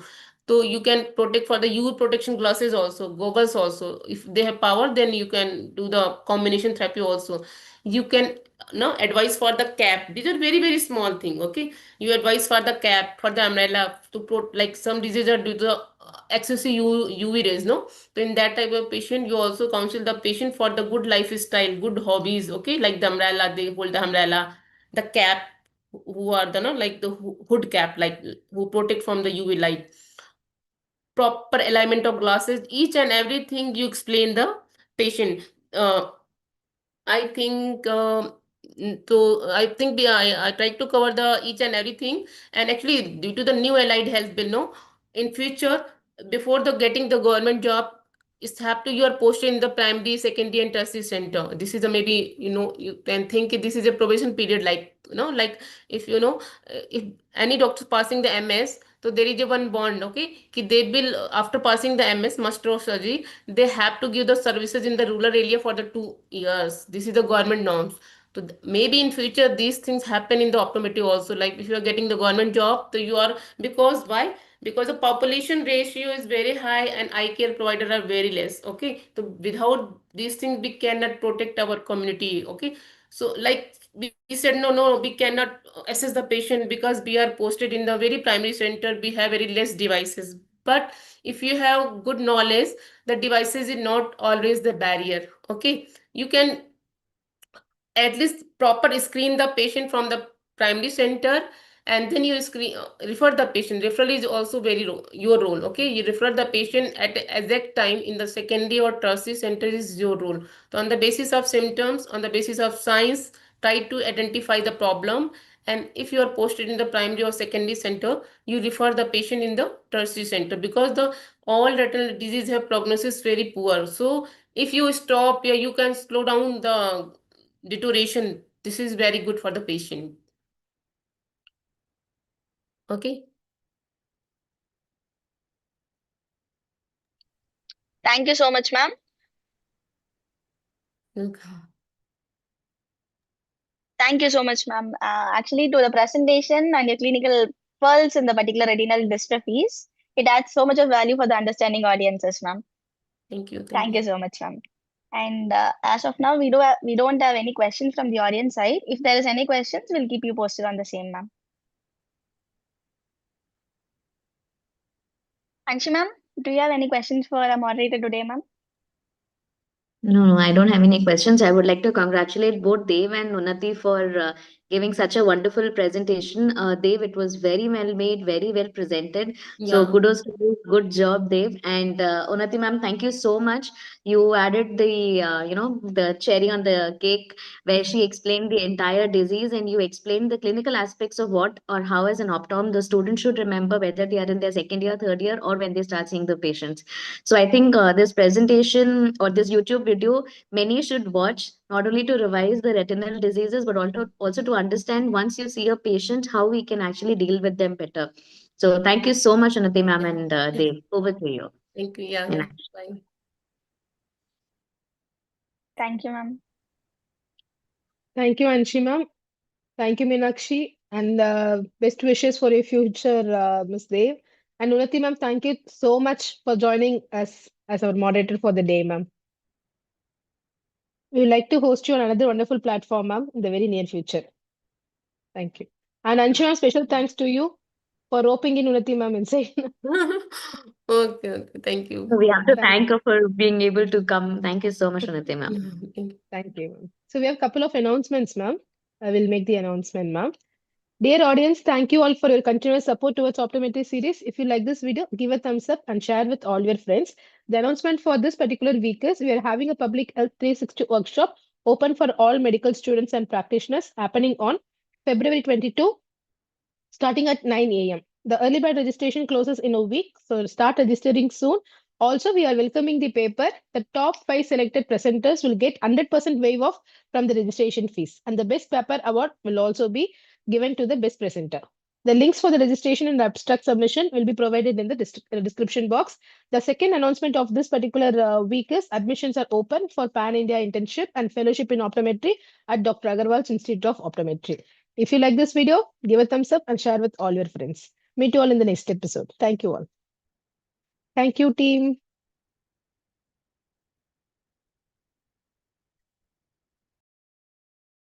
So you can protect for the UV protection glasses also, goggles also. If they have power, then you can do the combination therapy also. You can no advice for the cap. These are very very small thing. Okay, you advise for the cap, for the umbrella to like some diseases are due to the excessive UV rays. No, so in that type of patient, you also counsel the patient for the good lifestyle, good hobbies. Okay, like the umbrella, they hold the umbrella, the cap, who are the no like the hood cap, like who protect from the UV light, proper alignment of glasses, each and everything you explain the patient. I think So I think I tried to cover the each and everything. And actually, due to the new allied health bill, no, in future, before the getting the government job, it's have to you are posted in the primary, secondary, and tertiary center. This is a maybe you can think this is a probation period, like like if if any doctor passing the MS, so there is a one bond, okay, they will after passing the MS master of surgery, they have to give the services in the rural area for the 2 years. This is the government norms. So maybe in future these things happen in the optometry also. Like if you are getting the government job, so you are, because why? Because the population ratio is very high and eye care provider are very less. Okay, so without these things we cannot protect our community. Okay, so like we said, no, we cannot assess the patient because we are posted in the very primary center. We have very less devices. But if you have good knowledge, the devices is not always the barrier. Okay, you can at least proper screen the patient from the primary center, and then you screen refer the patient. Referral is also your role. Okay, you refer the patient at the exact time in the secondary or tertiary center is your role. So on the basis of symptoms, on the basis of science, try to identify the problem. And if you are posted in the primary or secondary center, you refer the patient in the tertiary center, because the all retinal disease have prognosis very poor. So if you stop, yeah, you can slow down the deterioration. This is very good for the patient. Okay. Thank you so much, ma'am. Okay. Thank you so much, ma'am. Actually, to the presentation and your clinical pulse in the particular retinal dystrophies, it adds so much of value for the understanding audiences, ma'am. Thank you. Thank Thank you you. so much, ma'am. And as of now, we don't have any questions from the audience side. If there is any questions, we'll keep you posted on the same, ma'am. Anshi, ma'am, do you have any questions for our moderator today, ma'am? No, I don't have any questions. I would like to congratulate both Dev and Unnati for giving such a wonderful presentation. Dev, it was very well made, very well presented. So Yeah. kudos to you. Good job, Dev. And Unnati ma'am, thank you so much. You added the, the cherry on the cake where she explained the entire disease and you explained the clinical aspects of what or how as an optom the student should remember whether they are in their second year, third year, or when they start seeing the patients. So I think this presentation or this YouTube video, many should watch not only to revise the retinal diseases, but also to understand once you see a patient, how we can actually deal with them better. So thank you so much, Anati ma'am Yeah. and Yeah. Dev. Over to you. Thank you. Yeah. And Yeah. Bye. Thank you, ma'am. Thank you, Anshi ma'am. Thank you, Meenakshi. And best wishes for your future, Miss Dev. And Unnati ma'am, thank you so much for joining us as our moderator for the day, ma'am. We would like to host you on another wonderful platform, ma'am, in the very near future. Thank you. And Anshi ma'am, special thanks to you for roping in Unnati ma'am inside. Okay. Okay. Thank so you. we have to Thank thank her for being able to come. Thank you so much, Anati ma'am. Thank you. thank you, ma'am. So we have a couple of announcements, ma'am. I will make the announcement, ma'am. Dear audience, thank you all for your continuous support towards Optometry series. If you like this video, give a thumbs up and share with all your friends. The announcement for this particular week is we are having a public health 360 workshop open for all medical students and practitioners happening on February 22, starting at 9 a.m. The early bird registration closes in a week, so start registering soon. Also, we are welcoming the paper. The top 5 selected presenters will get 100% waive off from the registration fees, and the best paper award will also be given to the best presenter. The links for the registration and abstract submission will be provided in the description box. The second announcement of this particular week is admissions are open for Pan India internship and fellowship in optometry at Dr. Agarwal's Institute of Optometry. If you like this video, give a thumbs up and share with all your friends. Meet you all in the next episode. Thank you all. Thank you, team.